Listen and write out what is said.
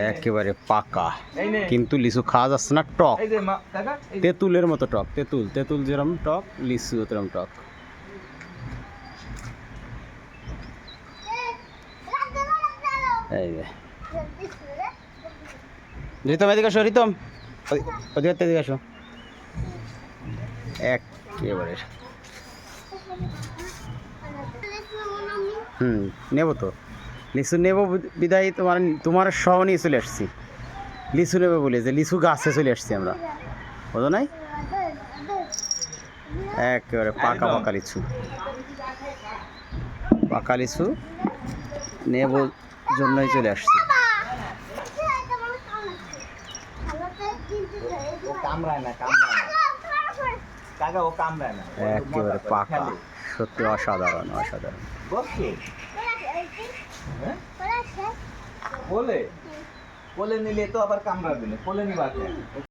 একেবারে পাকা, কিন্তু লিচু খাওয়া যাচ্ছে না, টক, তেঁতুলের মতো টক। তেঁতুল তেঁতুল যেরকম টক, লিচু তেরকম টক। এই যে রিতম এদিকে আসো, রিতম ওদিকে এদিকে আসো। একেবারে নেবো তো, লিচু নেবো বিদায় তোমার সহ নিয়ে চলে আসছি। লিচু নেবে বলে যে লিচু গাছে চলে আসছি আমরা, বুঝো নাই? একেবারে পাকা পাকা লিচু, পাকা লিচু নেব জন্যই চলে আসছি। একেবারে পাকা, সত্যি অসাধারণ অসাধারণ। কোলে নিলে তো আবার কামড়াবে না, কোলে নিবা।